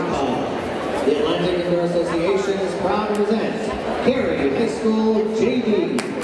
The Atlantic Indoor Association is proud to present Cary High School JV.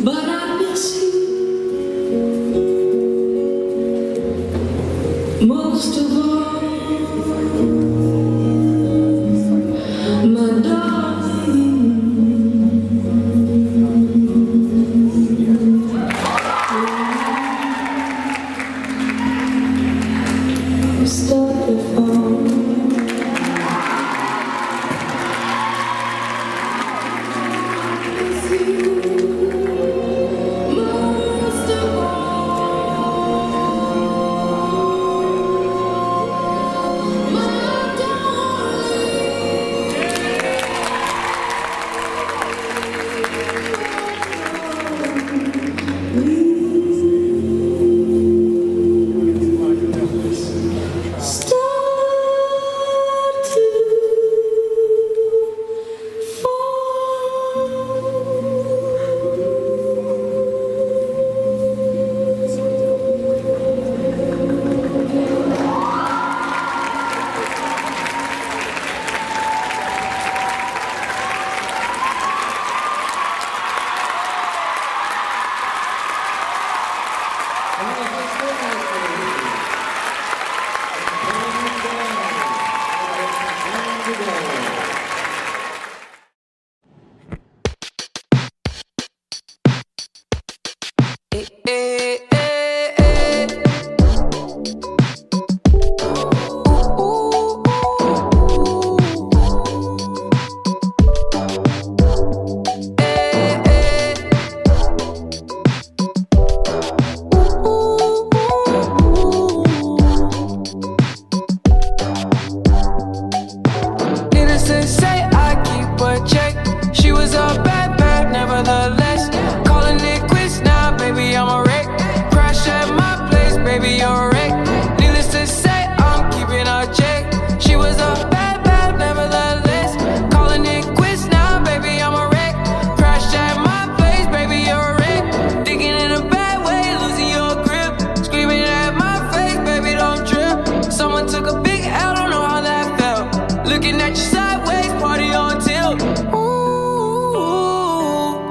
But I miss you most of all, my darling. Stop the phone.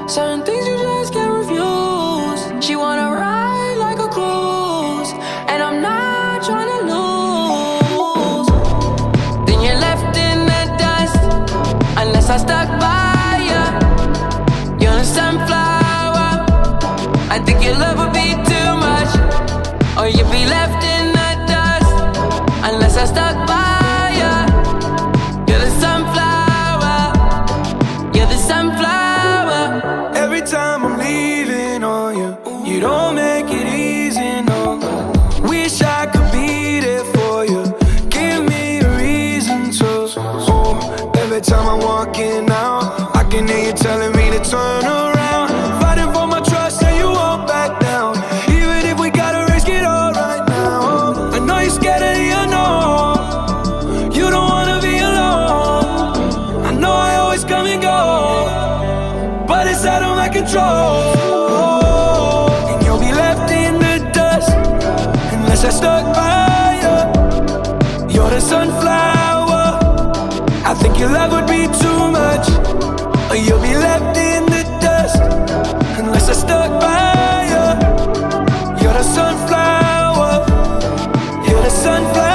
Certain things you just can't refuse. She wanna ride like a cruise, and I'm not trying to lose. Then you're left in the dust, unless I stuck by ya. You're a sunflower. I think your love would be too much, or you'd be left in the dust, unless I stuck by ya. You're the sunflower. You're the sunflower. Every time I'm leaving on you, you don't make it easy, no. Wish I could be there for you. Give me a reason to. Oh, every time I'm walking out, I can hear you telling me to turn around. Fighting for my trust and you won't back down. Even if we gotta risk it all right now. I know you're scared of the unknown. You don't wanna be alone. I know I always come and go, but it's out of my control. And you'll be left in the dust, unless I stuck by you. You're the sunflower. I think your love would be too much, or you'll be left in the dust, unless I stuck by you. You're the sunflower. You're the sunflower.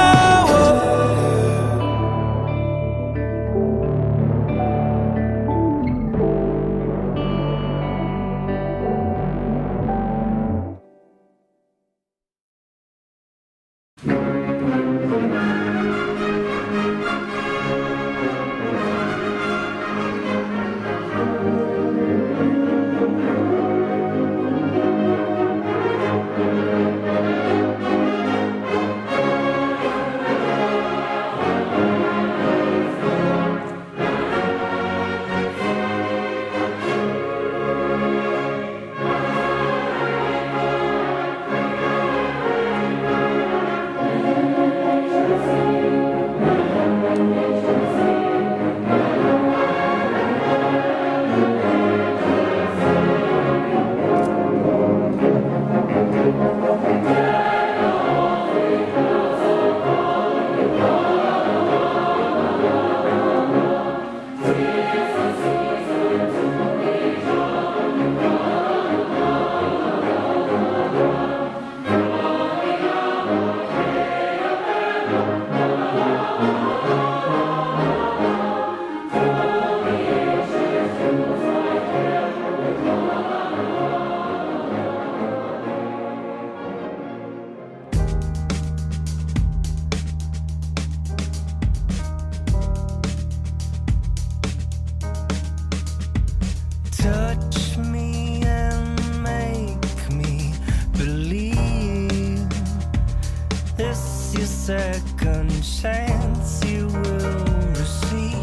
This your second chance you will receive.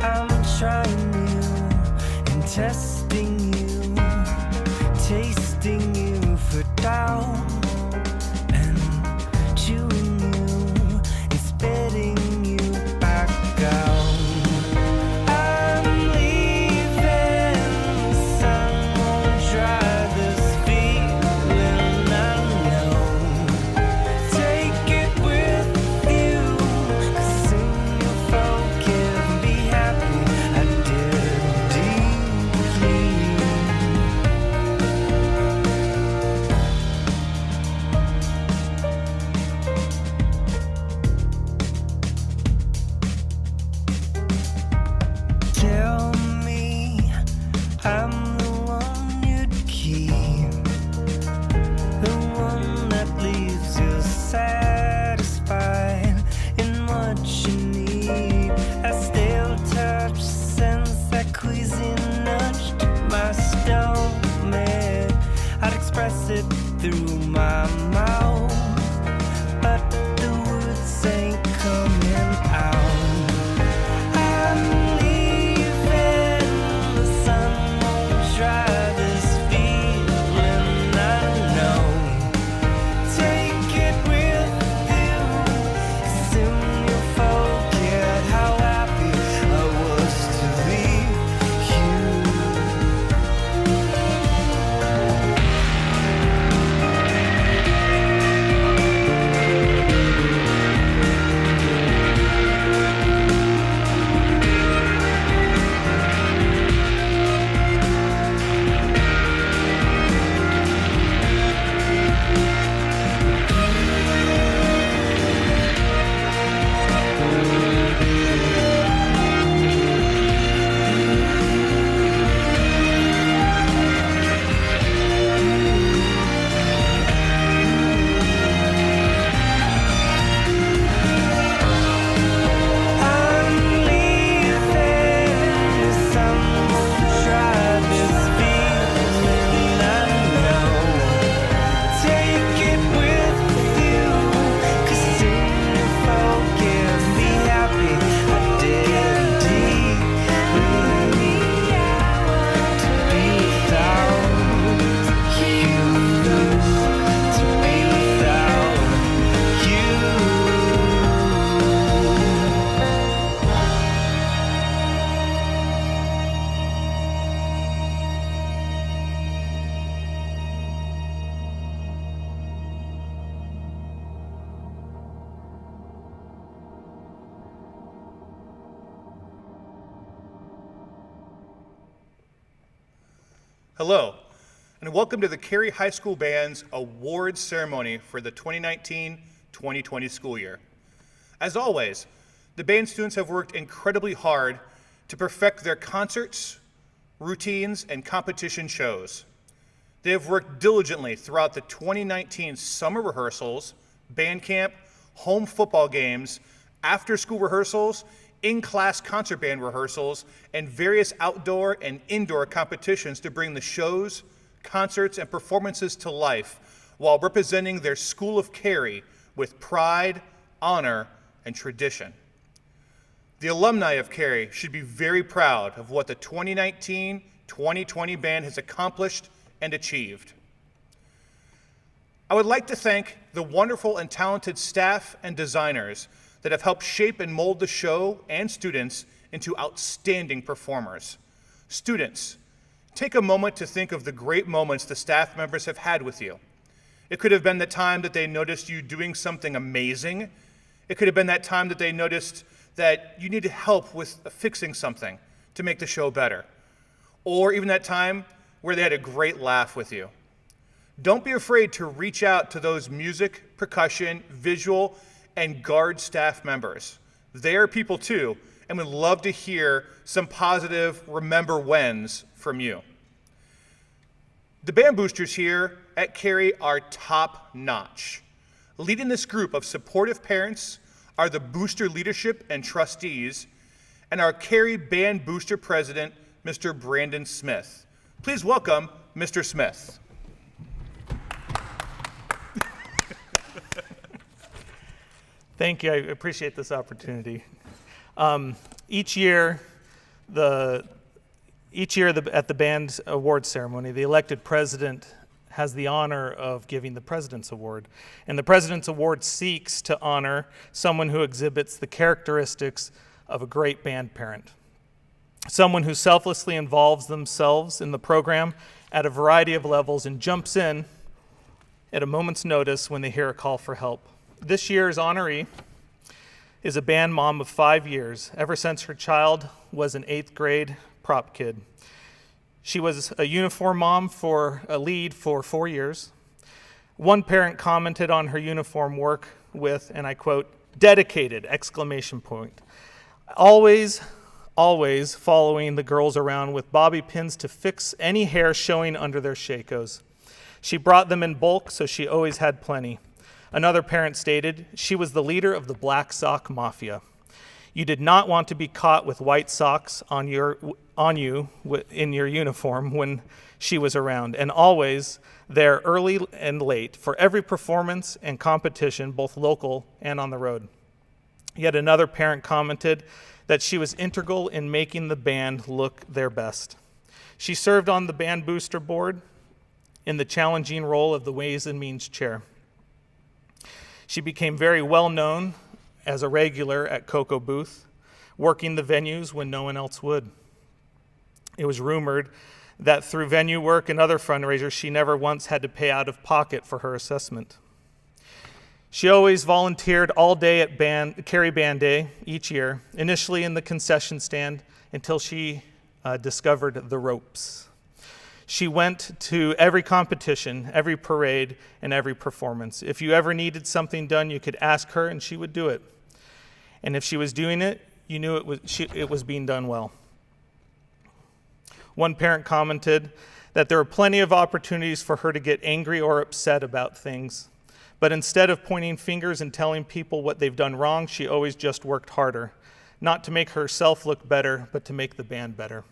I'm trying you and testing you, tasting you for doubt, and chewing you and spitting you back out. I'm leaving, the sun won't dry this feeling, I know. Take it with you, 'cause soon you'll forgive and be happy. I did deeply. Tell me I'm the one you'd keep, the one that leaves you satisfied in what you need. That stale touch, sense that queasy nudge to my stomach. I'd express it through my mouth, but the words ain't coming out. I'm leaving, the sun won't dry this feeling, I know. Take it with you, 'cause soon you'll forget how happy I was to leave Hello, and welcome to the Cary High School Band's awards ceremony for the 2019-2020 school year. As always, the band students have worked incredibly hard to perfect their concerts, routines, and competition shows. They have worked diligently throughout the 2019 summer rehearsals, band camp, home football games, after-school rehearsals, in-class concert band rehearsals, and various outdoor and indoor competitions to bring the shows, concerts, and performances to life while representing their school of Cary with pride, honor, and tradition. The alumni of Cary should be very proud of what the 2019-2020 band has accomplished and achieved. I would like to thank the wonderful and talented staff and designers that have helped shape and mold the show and students into outstanding performers. Students, take a moment to think of the great moments the staff members have had with you. It could have been the time that they noticed you doing something amazing. It could have been that time that they noticed that you needed help with fixing something to make the show better. Or even that time where they had a great laugh with you. Don't be afraid to reach out to those music, percussion, visual, and guard staff members. They are people too, and would love to hear some positive remember whens from you. The band boosters here at Cary are top notch. Leading this group of supportive parents are the booster leadership and trustees, and our Cary Band Booster President, Mr. Brandon Smith. Please welcome Mr. Smith. Thank you. I appreciate this opportunity. Each year at the band awards ceremony, the elected president has the honor of giving the President's Award. And the President's Award seeks to honor someone who exhibits the characteristics of a great band parent. Someone who selflessly involves themselves in the program at a variety of levels and jumps in at a moment's notice when they hear a call for help. This year's honoree is a band mom of 5 years, ever since her child was an 8th grade prop kid. She was a uniform mom for a lead for 4 years. One parent commented on her uniform work with, and I quote, "dedicated!" exclamation point. Always following the girls around with bobby pins to fix any hair showing under their shakos. She brought them in bulk, so she always had plenty. Another parent stated, she was the leader of the Black Sock Mafia. You did not want to be caught with white socks on you in your uniform when she was around, and always there early and late for every performance and competition, both local and on the road. Yet another parent commented that she was integral in making the band look their best. She served on the band booster board in the challenging role of the Ways and Means chair. She became very well known as a regular at Cocoa Booth, working the venues when no one else would. It was rumored that through venue work and other fundraisers, she never once had to pay out of pocket for her assessment. She always volunteered all day at Cary Band Day each year, initially in the concession stand until she discovered the ropes. She went to every competition, every parade, and every performance. If you ever needed something done, you could ask her and she would do it. And if she was doing it, you knew it was being done well. One parent commented that there were plenty of opportunities for her to get angry or upset about things. But instead of pointing fingers and telling people what they've done wrong, she always just worked harder, not to make herself look better, but to make the band better.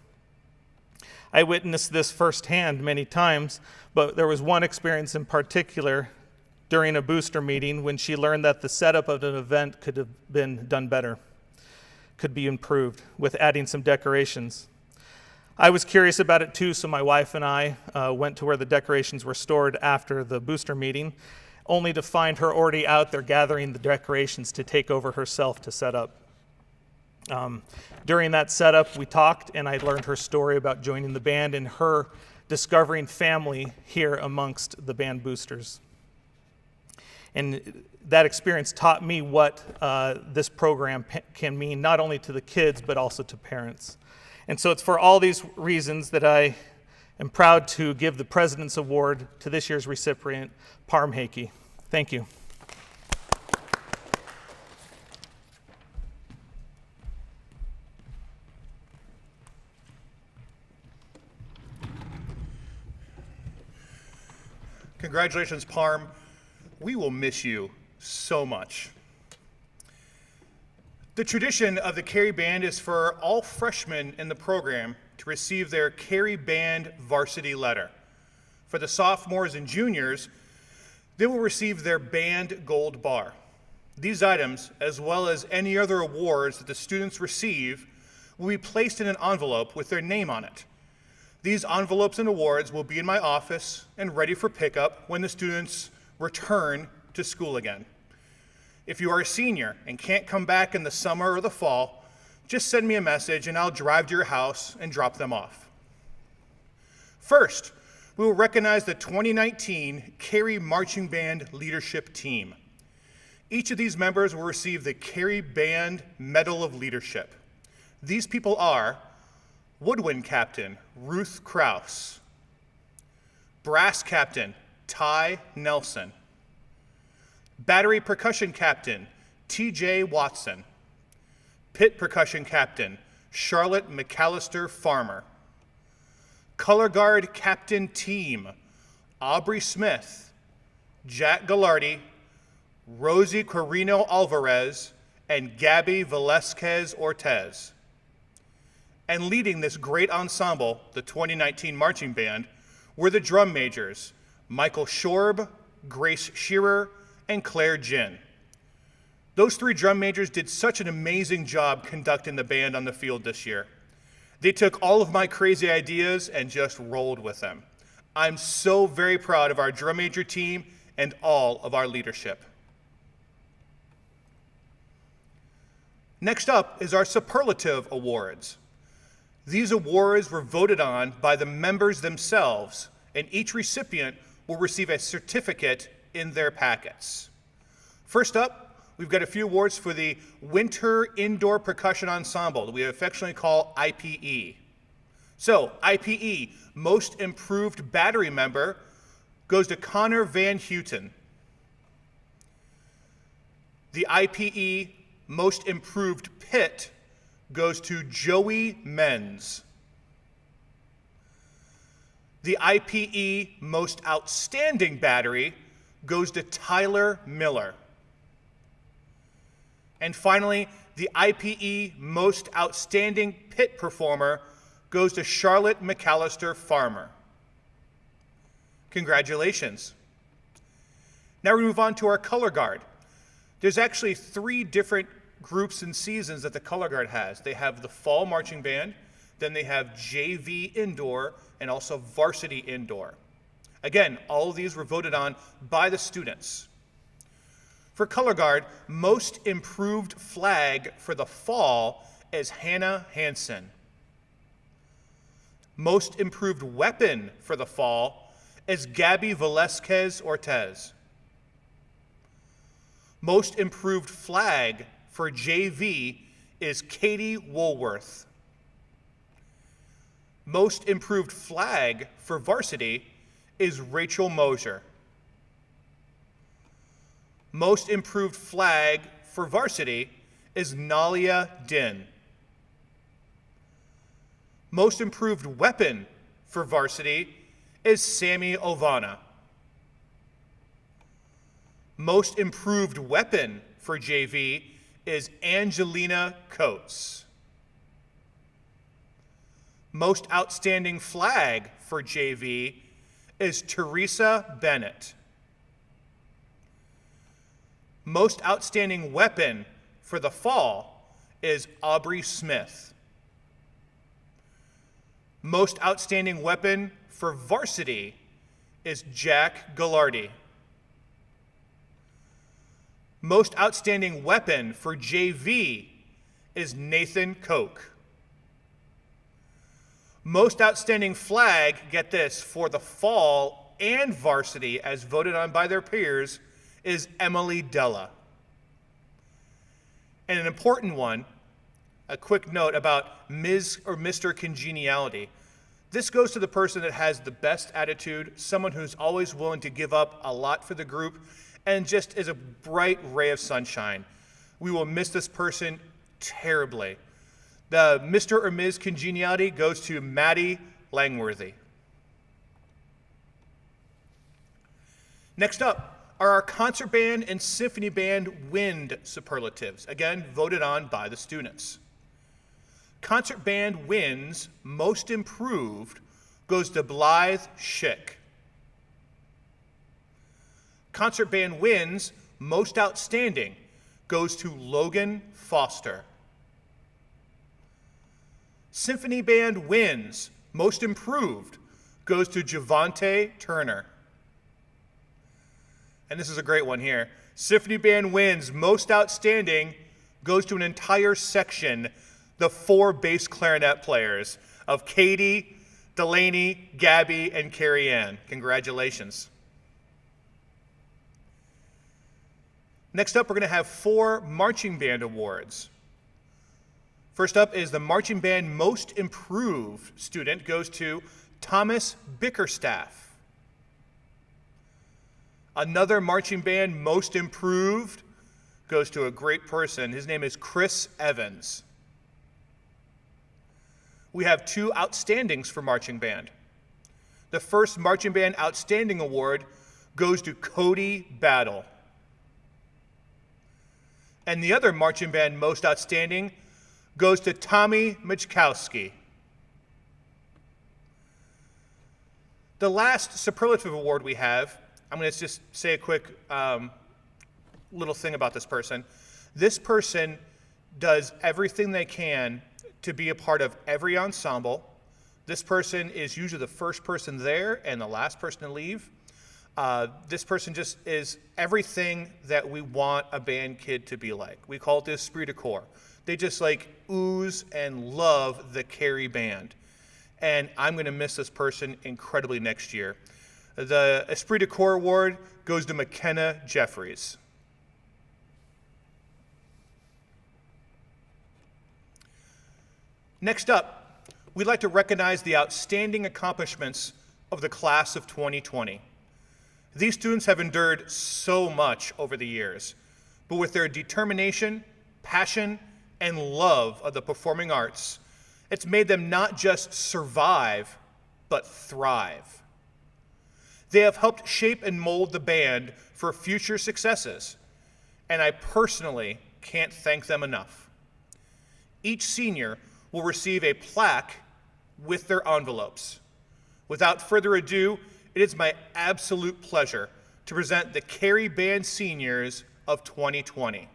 I witnessed this firsthand many times, but there was one experience in particular during a booster meeting when she learned that the setup of an event could have been done better, could be improved with adding some decorations. I was curious about it too, so my wife and I went to where the decorations were stored after the booster meeting, only to find her already out there gathering the decorations to take over herself to set up. During that setup, we talked, and I learned her story about joining the band and her discovering family here amongst the band boosters. And that experience taught me what this program can mean, not only to the kids, but also to parents. And so it's for all these reasons that I am proud to give the President's Award to this year's recipient, Parm Hakey. Thank you. Congratulations, Parm. We will miss you so much. The tradition of the Cary Band is for all freshmen in the program to receive their Cary Band varsity letter. For the sophomores and juniors, they will receive their band gold bar. These items, as well as any other awards that the students receive, will be placed in an envelope with their name on it. These envelopes and awards will be in my office and ready for pickup when the students return to school again. If you are a senior and can't come back in the summer or the fall, just send me a message and I'll drive to your house and drop them off. First, we will recognize the 2019 Cary Marching Band Leadership Team. Each of these members will receive the Cary Band Medal of Leadership. These people are Woodwind Captain Ruth Kraus, Brass Captain Ty Nelson, Battery Percussion Captain T.J. Watson, Pit Percussion Captain Charlotte McAllister Farmer, Color Guard Captain Team Aubrey Smith, Jack Gallardi, Rosie Corino Alvarez, and Gabby Velasquez Ortez. And leading this great ensemble, the 2019 marching band, were the drum majors, Michael Shorb, Grace Shearer, and Claire Ginn. Those three drum majors did such an amazing job conducting the band on the field this year. They took all of my crazy ideas and just rolled with them. I'm so very proud of our drum major team and all of our leadership. Next up is our superlative awards. These awards were voted on by the members themselves, and each recipient will receive a certificate in their packets. First up, we've got a few awards for the Winter Indoor Percussion Ensemble that we affectionately call IPE. So, IPE, Most Improved Battery Member, goes to Connor Van Houten. The IPE Most Improved Pit goes to Joey Menz. The IPE Most Outstanding Battery goes to Tyler Miller. And finally, the IPE Most Outstanding Pit Performer goes to Charlotte McAllister Farmer. Congratulations. Now we move on to our color guard. There's actually 3 different groups and seasons that the color guard has. They have the fall marching band, then they have JV indoor, and also varsity indoor. Again, all of these were voted on by the students. For color guard, most improved flag for the fall is Hannah Hansen. Most improved weapon for the fall is Gabby Velasquez Ortez. Most improved flag for JV is Katie Woolworth. Most improved flag for varsity is Rachel Mosier. Most improved flag for varsity is Nalia Din. Most improved weapon for varsity is Sammy Ovana. Most improved weapon for JV is Angelina Coates. Most outstanding flag for JV is Teresa Bennett. Most outstanding weapon for the fall is Aubrey Smith. Most outstanding weapon for varsity is Jack Gallardi. Most outstanding weapon for JV is Nathan Koch. Most outstanding flag, get this, for the fall and varsity as voted on by their peers is Emily Della. And an important one, a quick note about Ms. or Mr. Congeniality. This goes to the person that has the best attitude, someone who's always willing to give up a lot for the group, and just is a bright ray of sunshine. We will miss this person terribly. The Mr. or Ms. Congeniality goes to Maddie Langworthy. Next up are our concert band and symphony band wind superlatives, again voted on by the students. Concert band wins most improved goes to Blythe Schick. Concert band wins most outstanding goes to Logan Foster. Symphony band wins most improved goes to Javante Turner. And this is a great one here. Symphony band wins most outstanding goes to an entire section, the 4 bass clarinet players of Katie, Delaney, Gabby, and Cary Ann. Congratulations. Next up, we're going to have 4 marching band awards. First up is the marching band most improved student goes to Thomas Bickerstaff. Another marching band most improved goes to a great person. His name is Chris Evans. We have 2 outstandings for marching band. The first marching band outstanding award goes to Cody Battle. And the other marching band most outstanding goes to Tommy Michkowski. The last superlative award we have, I'm going to just say a quick little thing about this person. This person does everything they can to be a part of every ensemble. This person is usually the first person there and the last person to leave. This person just is everything that we want a band kid to be like. We call it the esprit de corps. They just like ooze and love the Cary band. And I'm going to miss this person incredibly next year. The Esprit de Corps Award goes to McKenna Jeffries. Next up, we'd like to recognize the outstanding accomplishments of the class of 2020. These students have endured so much over the years, but with their determination, passion, and love of the performing arts, it's made them not just survive, but thrive. They have helped shape and mold the band for future successes, and I personally can't thank them enough. Each senior will receive a plaque with their envelopes. Without further ado, it is my absolute pleasure to present the Cary Band Seniors of 2020.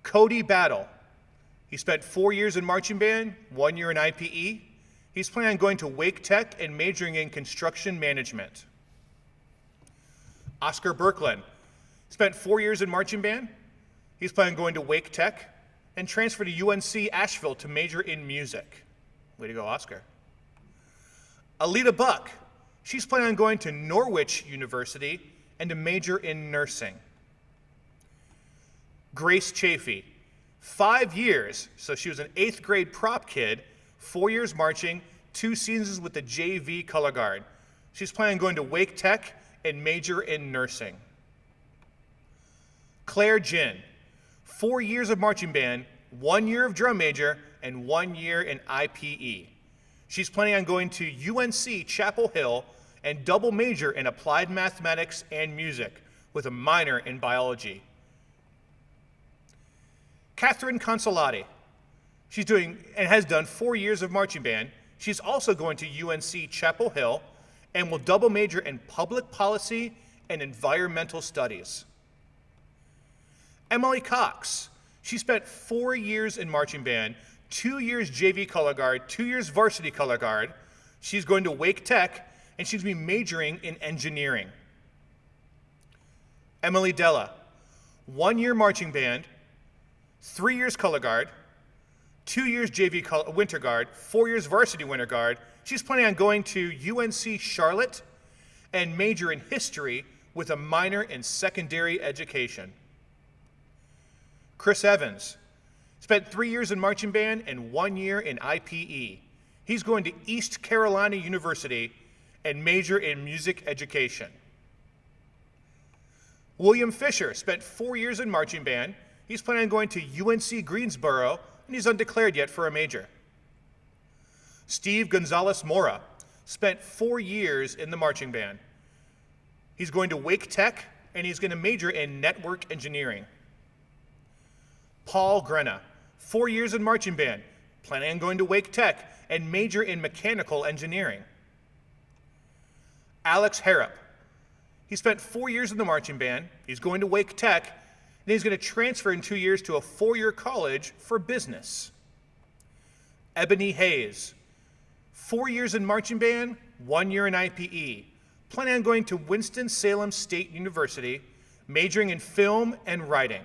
Cody Battle. He spent 4 years in marching band, 1 year in IPE. He's planning on going to Wake Tech and majoring in construction management. Oscar Birkland spent 4 years in marching band. He's planning on going to Wake Tech and transfer to UNC Asheville to major in music. Way to go, Oscar. Alita Buck. She's planning on going to Norwich University and to major in nursing. Grace Chafee. 5 years, so she was an 8th grade prop kid, 4 years marching, 2 seasons with the JV color guard. She's planning on going to Wake Tech and major in nursing. Claire Jin, 4 years of marching band, 1 year of drum major, and 1 year in IPE. She's planning on going to UNC Chapel Hill and double major in applied mathematics and music with a minor in biology. Catherine Consolati. She's doing and has done 4 years of marching band. She's also going to UNC Chapel Hill and will double major in public policy and environmental studies. Emily Cox. She spent 4 years in marching band, 2 years JV color guard, 2 years varsity color guard. She's going to Wake Tech and she's going to be majoring in engineering. Emily Della. 1 year marching band, 3 years color guard, 2 years JV winter guard, 4 years varsity winter guard. She's planning on going to UNC Charlotte and major in history with a minor in secondary education. Chris Evans spent 3 years in marching band and 1 year in IPE. He's going to East Carolina University and major in music education. William Fisher spent 4 years in marching band. He's planning on going to UNC Greensboro, and he's undeclared yet for a major. Steve Gonzalez Mora spent 4 years in the marching band. He's going to Wake Tech, and he's going to major in network engineering. Paul Grenna, 4 years in marching band, planning on going to Wake Tech and major in mechanical engineering. Alex Harrop, he spent 4 years in the marching band. He's going to Wake Tech, and he's going to transfer in 2 years to a 4-year college for business. Ebony Hayes, 4 years in marching band, 1 year in IPE, planning on going to Winston-Salem State University, majoring in film and writing.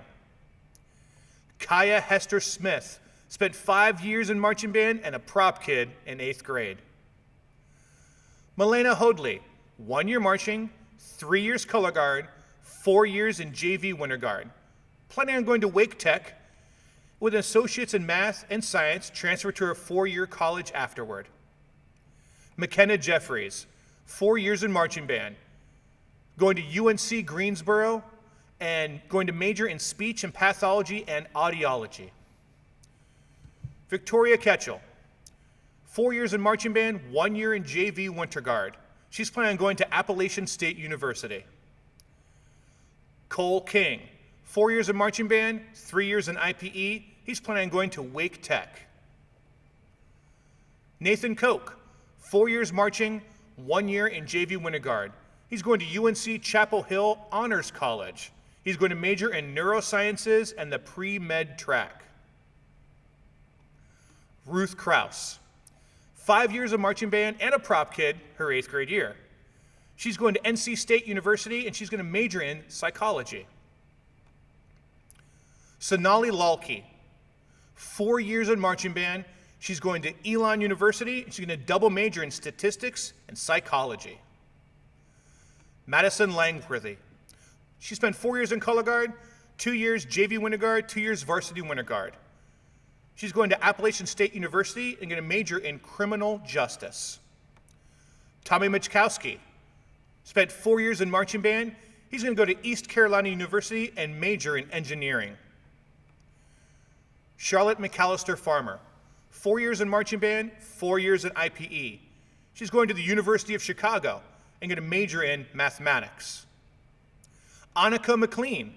Kaya Hester Smith spent 5 years in marching band and a prop kid in 8th grade. Milena Hoadley, 1 year marching, 3 years color guard, 4 years in JV winter guard. Planning on going to Wake Tech with an associate's in math and science, transfer to a 4-year college afterward. McKenna Jeffries, 4 years in marching band, going to UNC Greensboro and going to major in speech and pathology and audiology. Victoria Ketchell, 4 years in marching band, 1 year in JV winter guard. She's planning on going to Appalachian State University. Cole King, 4 years in marching band, 3 years in IPE. He's planning on going to Wake Tech. Nathan Koch, 4 years marching, 1 year in JV winter guard. He's going to UNC Chapel Hill Honors College. He's going to major in neurosciences and the pre-med track. Ruth Krause, 5 years of marching band and a prop kid her 8th grade year. She's going to NC State University and she's going to major in psychology. Sonali Lalki, 4 years in marching band. She's going to Elon University and she's going to double major in statistics and psychology. Madison Langworthy, she spent 4 years in color guard, 2 years JV winter guard, 2 years varsity winter guard. She's going to Appalachian State University and going to major in criminal justice. Tommy Michkowski spent 4 years in marching band. He's going to go to East Carolina University and major in engineering. Charlotte McAllister Farmer, 4 years in marching band, 4 years in IPE. She's going to the University of Chicago and going to major in mathematics. Annika McLean,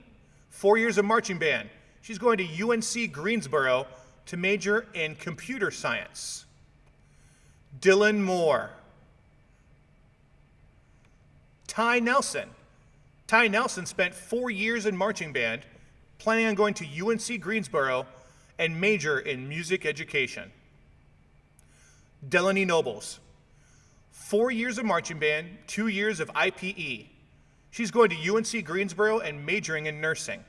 4 years of marching band. She's going to UNC Greensboro to major in computer science. Dylan Moore. Ty Nelson. Ty Nelson spent 4 years in marching band, planning on going to UNC Greensboro and major in music education. Delaney Nobles. 4 years of marching band, 2 years of IPE. She's going to UNC Greensboro and majoring in nursing.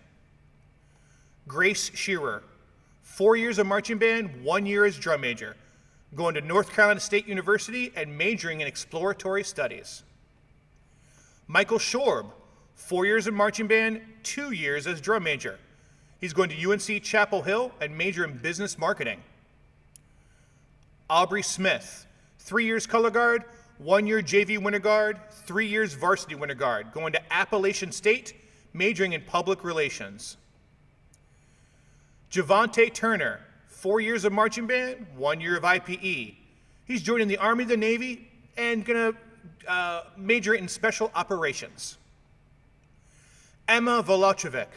Grace Shearer. 4 years of marching band, 1 year as drum major, going to North Carolina State University and majoring in exploratory studies. Michael Schorb, 4 years in marching band, 2 years as drum major. He's going to UNC Chapel Hill and major in business marketing. Aubrey Smith, 3 years color guard, 1 year JV winter guard, 3 years varsity winter guard, going to Appalachian State, majoring in public relations. Javante Turner, 4 years of marching band, 1 year of IPE. He's joining the Army, the Navy, and gonna major in special operations. Emma Volochovic,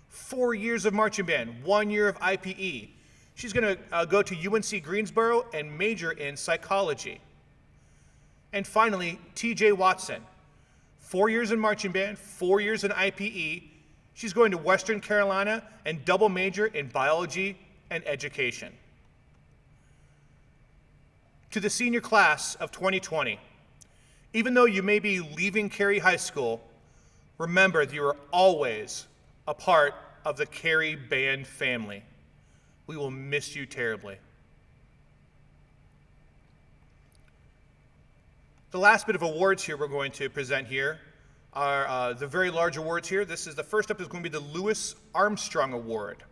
4 years of marching band, 1 year of IPE. She's gonna go to UNC Greensboro and major in psychology. And finally, TJ Watson, 4 years in marching band, 4 years in IPE. She's going to Western Carolina and double major in biology and education. To the senior class of 2020, even though you may be leaving Cary High School, remember that you are always a part of the Cary Band family. We will miss you terribly. The last bit of awards here we're going to present here are the very large awards here. This is the first up is going to be the Louis Armstrong Award.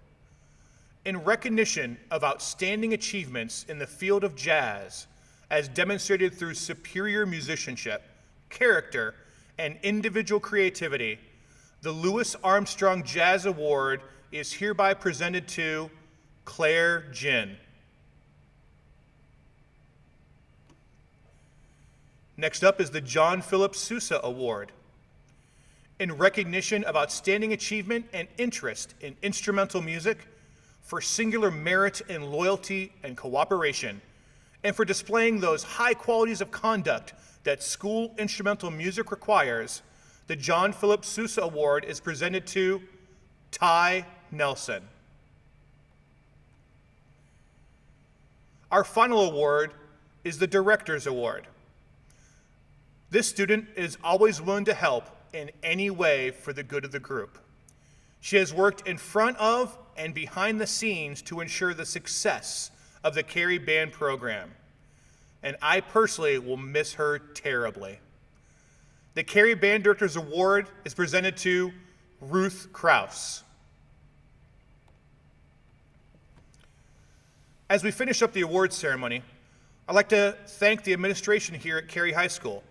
In recognition of outstanding achievements in the field of jazz, as demonstrated through superior musicianship, character, and individual creativity, the Louis Armstrong Jazz Award is hereby presented to Claire Ginn. Next up is the John Philip Sousa Award. In recognition of outstanding achievement and interest in instrumental music, for singular merit in loyalty and cooperation, and for displaying those high qualities of conduct that school instrumental music requires, the John Philip Sousa Award is presented to Ty Nelson. Our final award is the Director's Award. This student is always willing to help in any way for the good of the group. She has worked in front of and behind the scenes to ensure the success of the Cary Band program, and I personally will miss her terribly. The Cary Band Director's Award is presented to Ruth Krause. As we finish up the awards ceremony, I'd like to thank the administration here at Cary High School,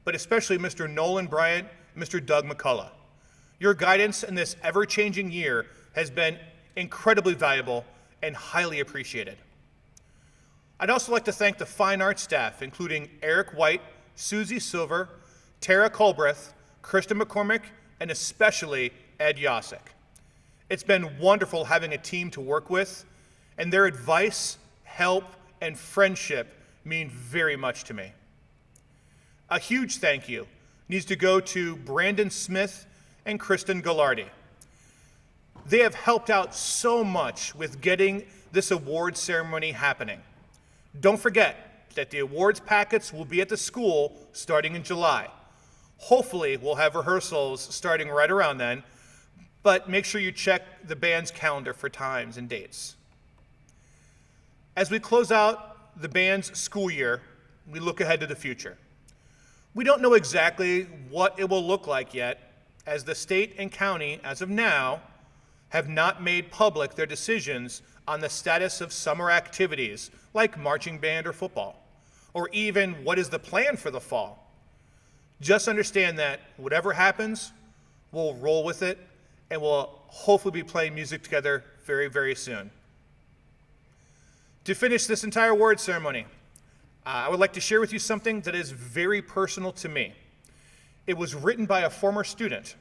but especially Mr. Nolan Bryant and Mr. Doug McCullough. Your guidance in this ever-changing year has been incredibly valuable and highly appreciated. I'd also like to thank the fine arts staff, including Eric White, Susie Silver, Tara Colbreth, Krista McCormick, and especially Ed Yasek. It's been wonderful having a team to work with, and their advice, help, and friendship mean very much to me. A huge thank you needs to go to Brandon Smith and Kristen Gallardi. They have helped out so much with getting this award ceremony happening. Don't forget that the awards packets will be at the school starting in July. Hopefully, we'll have rehearsals starting right around then, but make sure you check the band's calendar for times and dates. As we close out the band's school year, we look ahead to the future. We don't know exactly what it will look like yet, as the state and county, as of now, have not made public their decisions on the status of summer activities like marching band or football, or even what is the plan for the fall. Just understand that whatever happens, we'll roll with it, and we'll hopefully be playing music together very, very soon. To finish this entire award ceremony, I would like to share with you something that is very personal to me. It was written by a former student.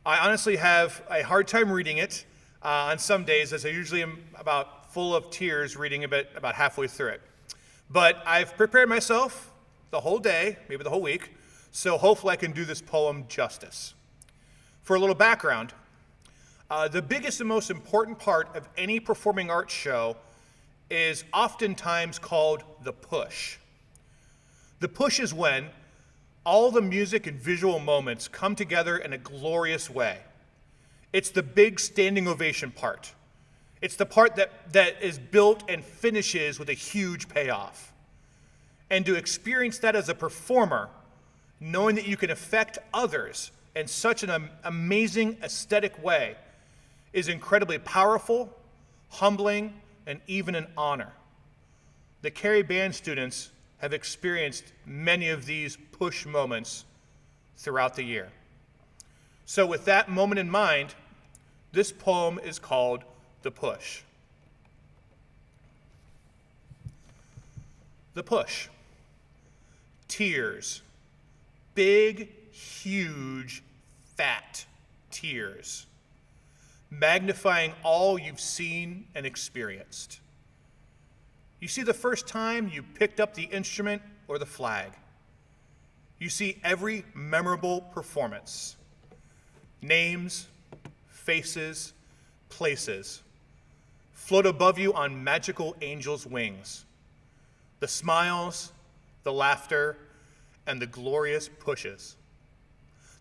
I honestly have a hard time reading it on some days, as I usually am about full of tears reading about halfway through it. But I've prepared myself the whole day, maybe the whole week, so hopefully I can do this poem justice. For a little background, the biggest and most important part of any performing arts show is oftentimes called the push. The push is when all the music and visual moments come together in a glorious way. It's the big standing ovation part. It's the part that is built and finishes with a huge payoff. And to experience that as a performer, knowing that you can affect others in such an amazing aesthetic way, is incredibly powerful, humbling, and even an honor. The Cary Band students have experienced many of these push moments throughout the year. So with that moment in mind, this poem is called The Push. The push. Tears. Big, huge, fat tears. Magnifying all you've seen and experienced. You see the first time you picked up the instrument or the flag. You see every memorable performance. Names, faces, places float above you on magical angels' wings. The smiles, the laughter, and the glorious pushes.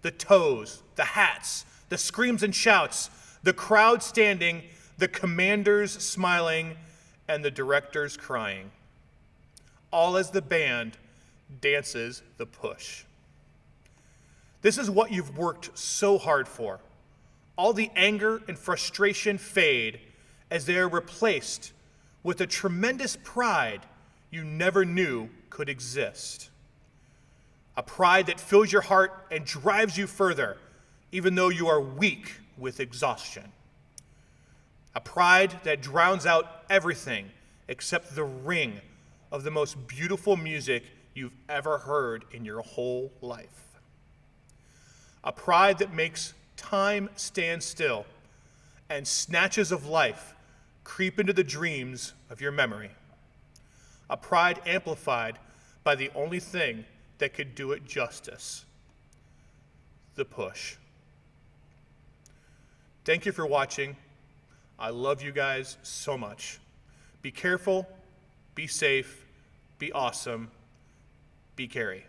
The toes, the hats, the screams and shouts, the crowd standing, the commanders smiling, and the directors crying. All as the band dances the push. This is what you've worked so hard for. All the anger and frustration fade as they are replaced with a tremendous pride you never knew could exist. A pride that fills your heart and drives you further, even though you are weak with exhaustion. A pride that drowns out everything except the ring of the most beautiful music you've ever heard in your whole life. A pride that makes time stand still and snatches of life creep into the dreams of your memory. A pride amplified by the only thing that could do it justice: the push. Thank you for watching. I love you guys so much. Be careful, be safe, be awesome, be Cary.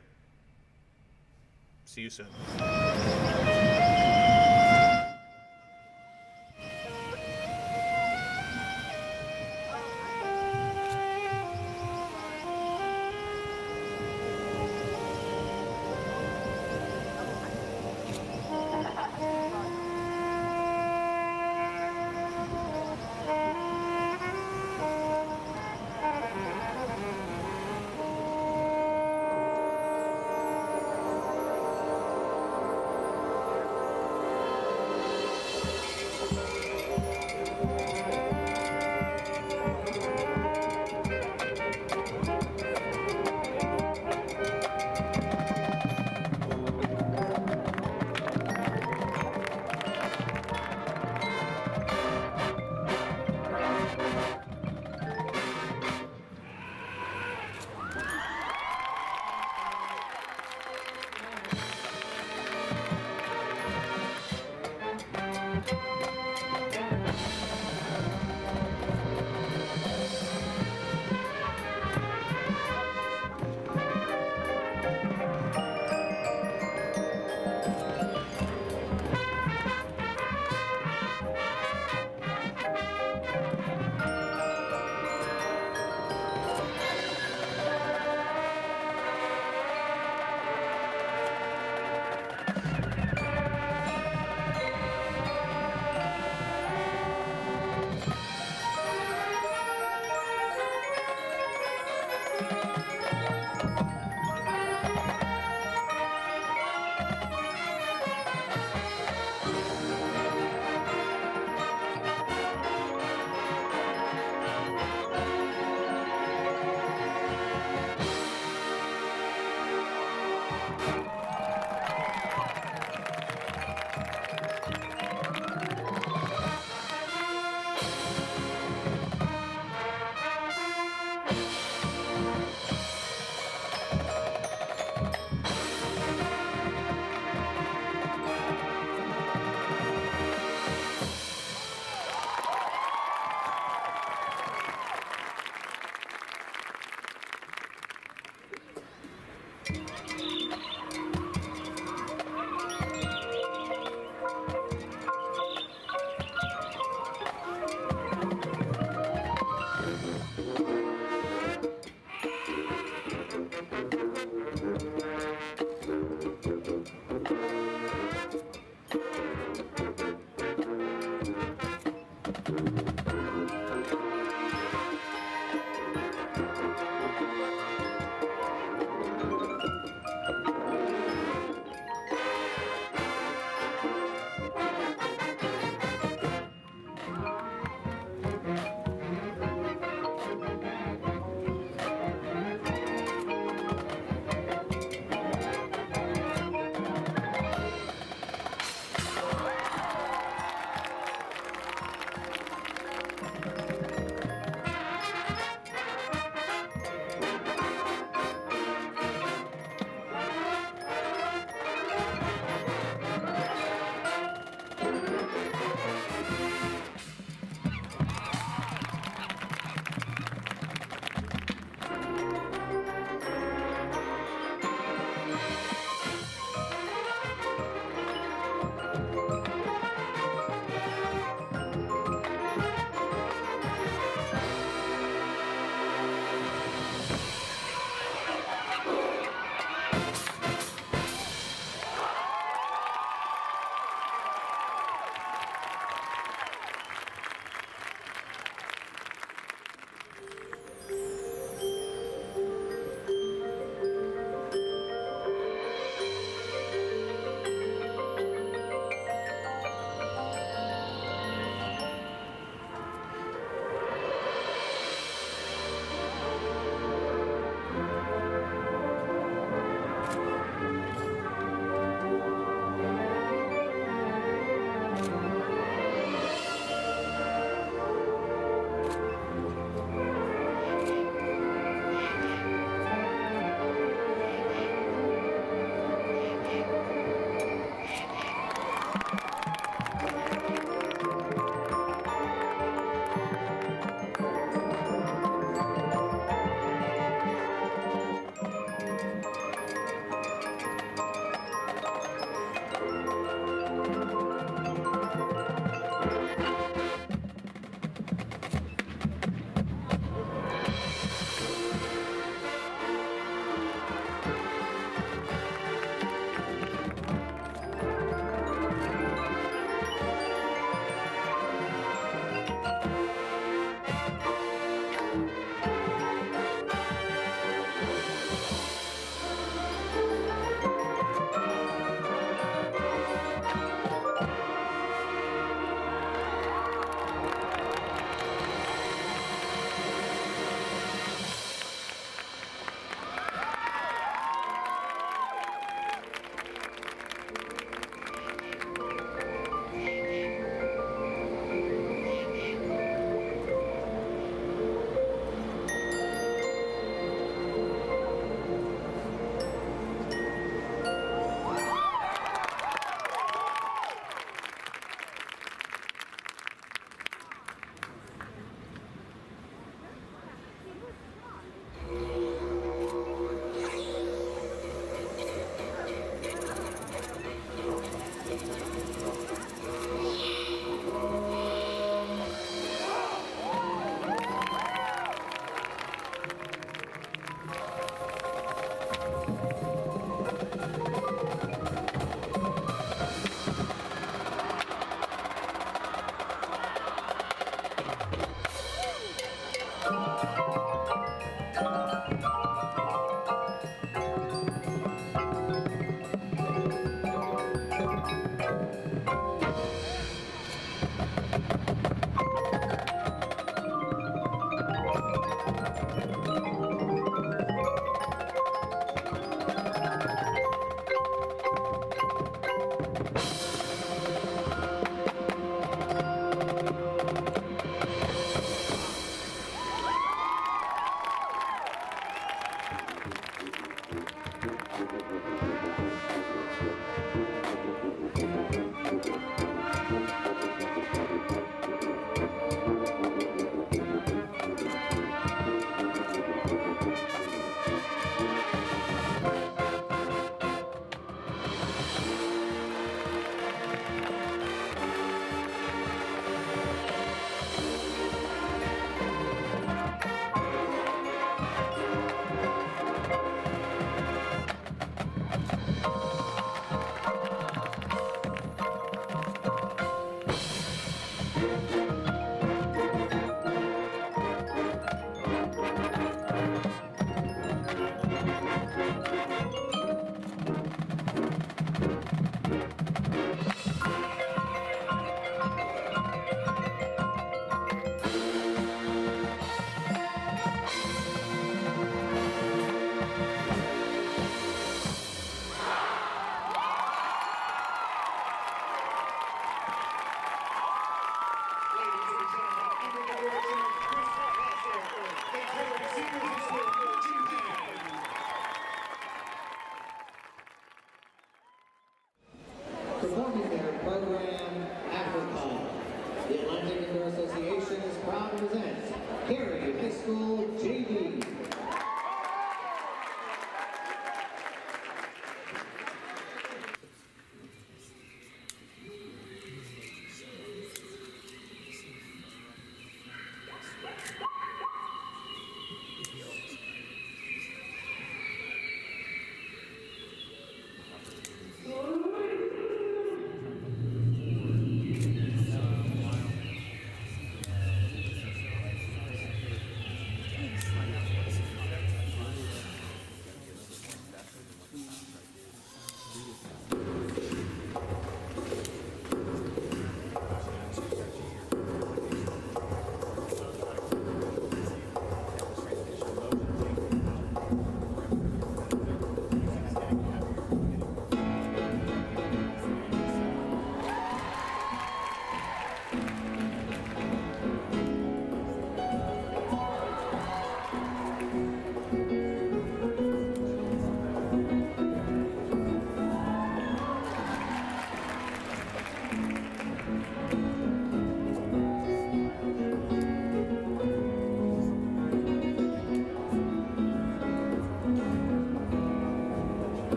See you soon.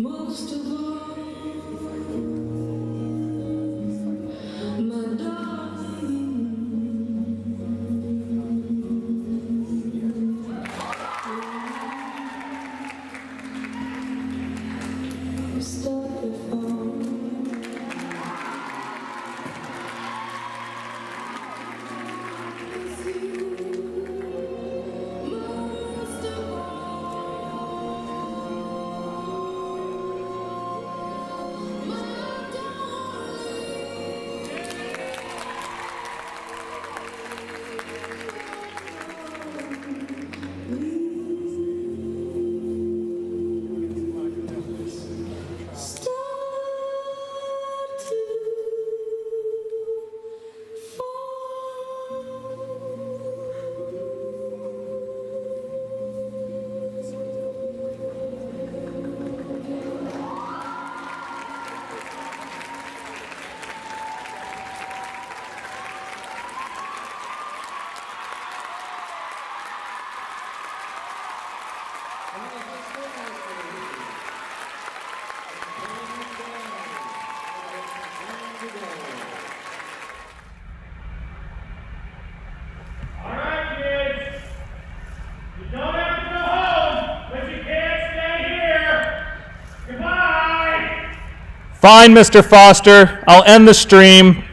most of all, my darling. Stop the phone. Most of all, my start to All right, kids. You don't have to go home, but you can't stay here. Goodbye. Fine, Mr. Foster. I'll end the stream.